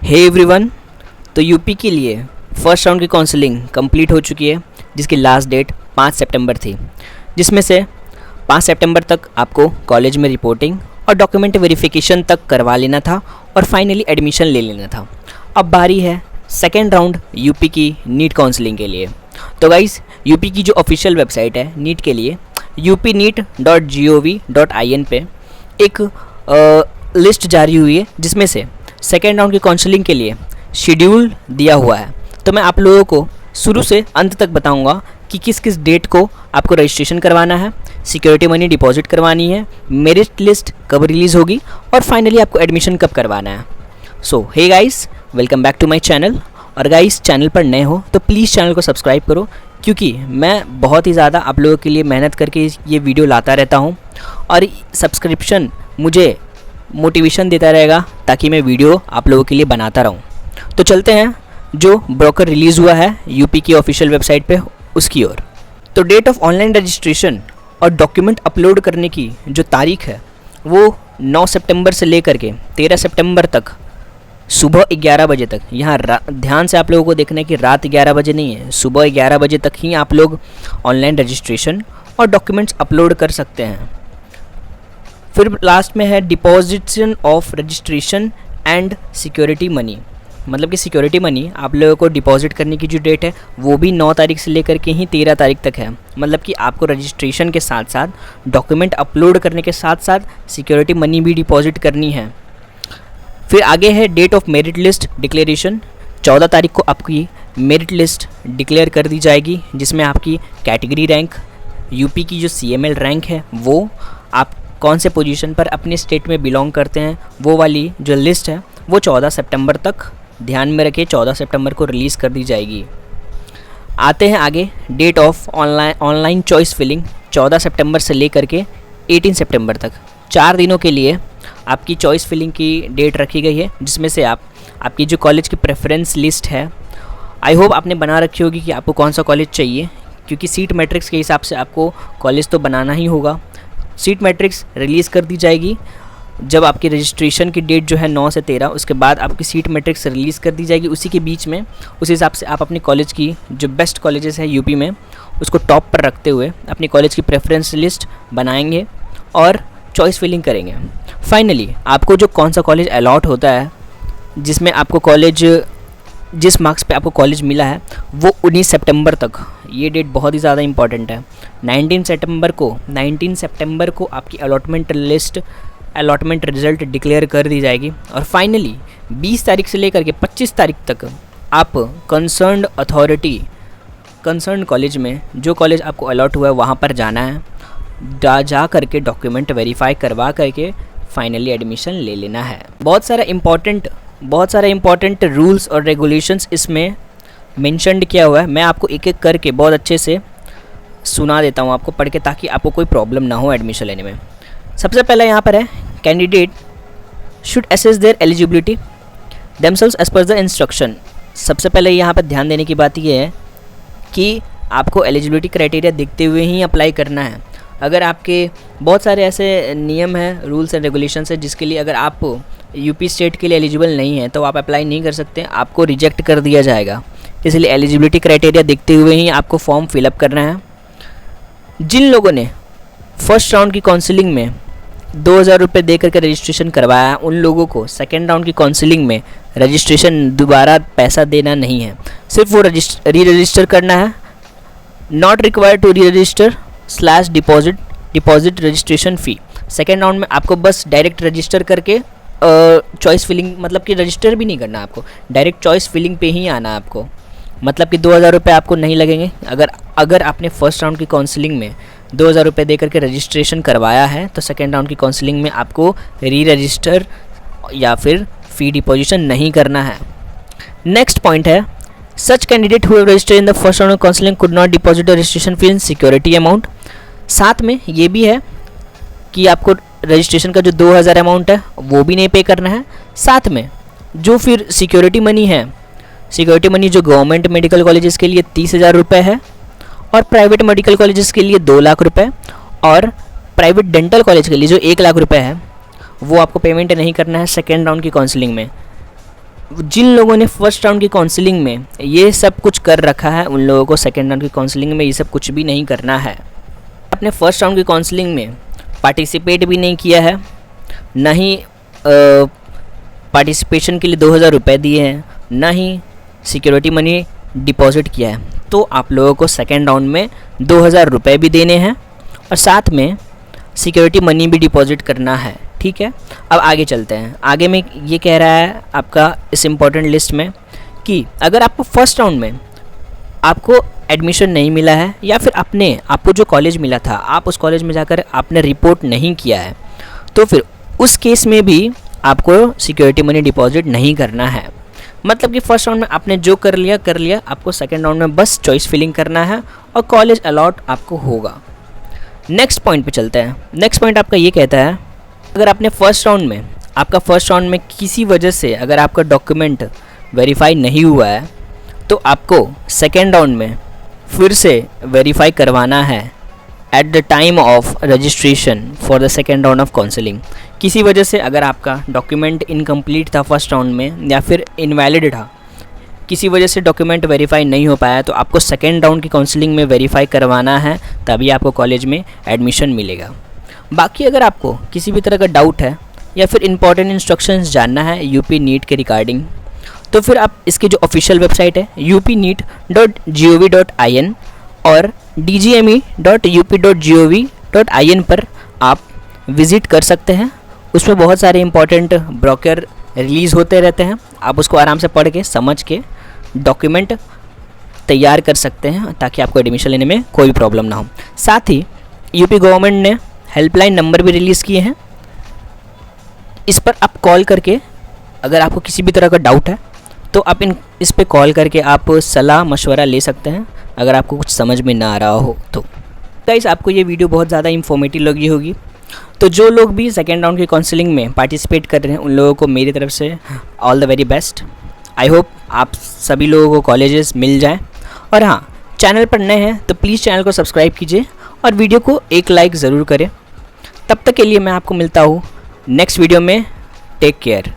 Hey everyone. तो UP के लिए फर्स्ट राउंड की काउंसलिंग कंप्लीट हो चुकी है, जिसकी लास्ट डेट 5 सितंबर थी, जिसमें से 5 सितंबर तक आपको कॉलेज में रिपोर्टिंग और डॉक्यूमेंट वेरिफिकेशन तक करवा लेना था और फाइनली एडमिशन ले लेना था। अब बारी है सेकेंड राउंड यूपी की नीट काउंसलिंग के लिए। तो गाइस, यूपी की जो ऑफिशियल वेबसाइट है नीट के लिए upneet.gov.in पे एक लिस्ट जारी हुई है, जिसमें से सेकेंड राउंड की काउंसलिंग के लिए शेड्यूल दिया हुआ है। तो मैं आप लोगों को शुरू से अंत तक बताऊंगा कि किस किस डेट को आपको रजिस्ट्रेशन करवाना है, सिक्योरिटी मनी डिपॉजिट करवानी है, मेरिट लिस्ट कब रिलीज़ होगी और फाइनली आपको एडमिशन कब करवाना है। So hey guys, welcome back to my channel. और गाइस, चैनल पर नए हो तो प्लीज़ चैनल को सब्सक्राइब करो, क्योंकि मैं बहुत ही ज़्यादा आप लोगों के लिए मेहनत करके ये वीडियो लाता रहता हूँ और सब्सक्रिप्शन मुझे मोटिवेशन देता रहेगा ताकि मैं वीडियो आप लोगों के लिए बनाता रहूं। तो चलते हैं जो ब्रोकर रिलीज़ हुआ है यूपी की ऑफिशियल वेबसाइट पे उसकी ओर। तो डेट ऑफ ऑनलाइन रजिस्ट्रेशन और डॉक्यूमेंट अपलोड करने की जो तारीख है वो 9 सितंबर से लेकर के 13 सितंबर तक सुबह 11 बजे तक। यहाँ ध्यान से आप लोगों को देखना है कि रात 11 बजे नहीं है, सुबह 11 बजे तक ही आप लोग ऑनलाइन रजिस्ट्रेशन और डॉक्यूमेंट्स अपलोड कर सकते हैं। फिर लास्ट में है deposition of registration and security money, मतलब कि सिक्योरिटी मनी आप लोगों को डिपॉजिट करने की जो डेट है वो भी 9 तारीख से लेकर के ही 13 तारीख तक है। मतलब कि आपको रजिस्ट्रेशन के साथ साथ डॉक्यूमेंट अपलोड करने के साथ साथ सिक्योरिटी मनी भी डिपॉजिट करनी है। फिर आगे है date of merit list declaration. 14 तारीख को आपकी मेरिट लिस्ट डिक्लेयर कर दी जाएगी, जिसमें आपकी कैटेगरी रैंक, यूपी की जो CML रैंक है वो, आप कौन से पोजीशन पर अपने स्टेट में बिलोंग करते हैं, वो वाली जो लिस्ट है वो 14 सितंबर तक ध्यान में रखें, 14 सितंबर को रिलीज़ कर दी जाएगी। आते हैं आगे date of online choice filling. 14 सितंबर से लेकर के 18 सितंबर तक 4 दिनों के लिए आपकी चॉइस फिलिंग की डेट रखी गई है, जिसमें से आपकी जो कॉलेज की प्रेफरेंस लिस्ट है, आई होप आपने बना रखी होगी कि आपको कौन सा कॉलेज चाहिए, क्योंकि सीट मैट्रिक्स के हिसाब से आपको कॉलेज तो बनाना ही होगा। सीट मैट्रिक्स रिलीज़ कर दी जाएगी जब आपकी रजिस्ट्रेशन की डेट जो है 9 से 13, उसके बाद आपकी सीट मैट्रिक्स रिलीज़ कर दी जाएगी। उसी के बीच में उस हिसाब से आप अपनी कॉलेज की जो बेस्ट कॉलेजेस है यूपी में उसको टॉप पर रखते हुए अपनी कॉलेज की प्रेफरेंस लिस्ट बनाएंगे और चॉइस फिलिंग करेंगे। फाइनली आपको जो कौन सा कॉलेज अलॉट होता है, जिसमें आपको कॉलेज जिस मार्क्स पे आपको कॉलेज मिला है वो 19 सितंबर तक, ये डेट बहुत ही ज़्यादा इंपॉर्टेंट है। 19 सितंबर को आपकी अलॉटमेंट रिज़ल्ट डिक्लेयर कर दी जाएगी और फाइनली 20 तारीख से लेकर के 25 तारीख तक आप कंसर्न्ड कॉलेज में, जो कॉलेज आपको अलॉट हुआ है वहाँ पर जाना है, जा करके डॉक्यूमेंट वेरीफाई करवा करके फाइनली एडमिशन ले लेना है। बहुत सारा इंपॉर्टेंट रूल्स और रेगुलेशंस इसमें मेंशन्ड किया हुआ है। मैं आपको एक एक करके बहुत अच्छे से सुना देता हूँ आपको पढ़ के, ताकि आपको कोई प्रॉब्लम ना हो एडमिशन लेने में। सबसे पहला यहाँ पर है candidate should assess their eligibility themselves as per the instruction. सबसे पहले यहाँ पर ध्यान देने की बात ये है कि आपको एलिजिबिलिटी क्राइटेरिया देखते हुए ही अप्लाई करना है। अगर आपके बहुत सारे ऐसे नियम हैं, रूल्स एंड रेगुलेशंस हैं, जिसके लिए अगर आप यूपी स्टेट के लिए एलिजिबल नहीं हैं तो आप अप्लाई नहीं कर सकते, आपको रिजेक्ट कर दिया जाएगा। इसलिए एलिजिबिलिटी क्राइटेरिया देखते हुए ही आपको फॉर्म फिलअप करना है। जिन लोगों ने फर्स्ट राउंड की काउंसलिंग में 2000 रुपये दे करके रजिस्ट्रेशन करवाया, उन लोगों को सेकेंड राउंड की काउंसलिंग में रजिस्ट्रेशन दोबारा पैसा देना नहीं है, सिर्फ वो री रजिस्टर करना है। Not required to re register / deposit registration fee. Second round में आपको बस डायरेक्ट रजिस्टर करके चॉइस फिलिंग, मतलब कि रजिस्टर भी नहीं करना, आपको डायरेक्ट चॉइस फिलिंग पे ही आना है आपको। मतलब कि 2000 रुपये आपको नहीं लगेंगे। अगर आपने फर्स्ट राउंड की काउंसलिंग में 2000 रुपये दे करके रजिस्ट्रेशन करवाया है तो सेकेंड राउंड की काउंसलिंग में आपको री रजिस्टर या फिर फ़ी डिपोजिशन नहीं करना है। नेक्स्ट पॉइंट है सच candidate who have registered in the first round of counselling could not deposit the registration fee in security amount. साथ में ये भी है कि आपको रजिस्ट्रेशन का जो 2000 अमाउंट है वो भी नहीं पे करना है। साथ में जो फिर सिक्योरिटी मनी है, सिक्योरिटी मनी जो गवर्नमेंट मेडिकल कॉलेजेस के लिए 30,000 रुपये है और प्राइवेट मेडिकल कॉलेजेस के लिए 2 लाख रुपये और प्राइवेट डेंटल कॉलेज के लिए जो 1 लाख रुपये है वो आपको पेमेंट नहीं करना है सेकेंड राउंड की काउंसलिंग में। जिन लोगों ने फर्स्ट राउंड की काउंसलिंग में ये सब कुछ कर रखा है उन लोगों को सेकेंड राउंड की काउंसलिंग में ये सब कुछ भी नहीं करना है। आपने फर्स्ट राउंड की काउंसलिंग में पार्टिसिपेट भी नहीं किया है, ना ही पार्टिसिपेशन के लिए 2000 रुपये दिए हैं, ना ही सिक्योरिटी मनी डिपॉजिट किया है, तो आप लोगों को सेकेंड राउंड में 2000 रुपये भी देने हैं और साथ में सिक्योरिटी मनी भी डिपॉजिट करना है। ठीक है, अब आगे चलते हैं। आगे में ये कह रहा है आपका इस इम्पोर्टेंट लिस्ट में कि अगर आपको फर्स्ट राउंड में आपको एडमिशन नहीं मिला है या फिर आपको जो कॉलेज मिला था आप उस कॉलेज में जाकर आपने रिपोर्ट नहीं किया है, तो फिर उस केस में भी आपको सिक्योरिटी मनी डिपॉजिट नहीं करना है। मतलब कि फर्स्ट राउंड में आपने जो कर लिया, आपको सेकेंड राउंड में बस चॉइस फिलिंग करना है और कॉलेज अलॉट आपको होगा। नेक्स्ट पॉइंट पे चलते हैं। नेक्स्ट पॉइंट आपका ये कहता है अगर आपने फर्स्ट राउंड में किसी वजह से अगर आपका डॉक्यूमेंट वेरीफाई नहीं हुआ है तो आपको सेकेंड राउंड में फिर से वेरीफाई करवाना है at the time of registration for the second round of counselling. किसी वजह से अगर आपका डॉक्यूमेंट इनकम्प्लीट था फर्स्ट राउंड में या फिर इनवैलिड था, किसी वजह से डॉक्यूमेंट वेरीफाई नहीं हो पाया, तो आपको सेकेंड राउंड की काउंसलिंग में वेरीफाई करवाना है, तभी आपको कॉलेज में एडमिशन मिलेगा। बाकी अगर आपको किसी भी तरह का डाउट है या फिर इंपॉर्टेंट इंस्ट्रक्शंस जानना है यूपी नीट के रिगार्डिंग, तो फिर आप इसकी जो ऑफिशियल वेबसाइट है upneet.gov.in और dgme.up.gov.in पर आप विज़िट कर सकते हैं। उसमें बहुत सारे इंपॉर्टेंट ब्रोकर रिलीज़ होते रहते हैं, आप उसको आराम से पढ़ के समझ के डॉक्यूमेंट तैयार कर सकते हैं ताकि आपको एडमिशन लेने में कोई प्रॉब्लम ना हो। साथ ही यूपी गवर्नमेंट ने हेल्पलाइन नंबर भी रिलीज़ किए हैं, इस पर आप कॉल करके अगर आपको किसी भी तरह का डाउट है तो आप इस पे कॉल करके आप सलाह मशवरा ले सकते हैं अगर आपको कुछ समझ में ना आ रहा हो तो। गाइस, आपको ये वीडियो बहुत ज़्यादा इंफॉर्मेटिव लगी होगी, तो जो लोग भी सेकेंड राउंड की काउंसलिंग में पार्टिसिपेट कर रहे हैं उन लोगों को मेरी तरफ से all the very best. I hope आप सभी लोगों को कॉलेजेस मिल जाएं। और हाँ, चैनल पर नए हैं तो प्लीज़ चैनल को सब्सक्राइब कीजिए और वीडियो को एक लाइक ज़रूर करें। तब तक के लिए मैं आपको मिलता हूँ नेक्स्ट वीडियो में। Take care.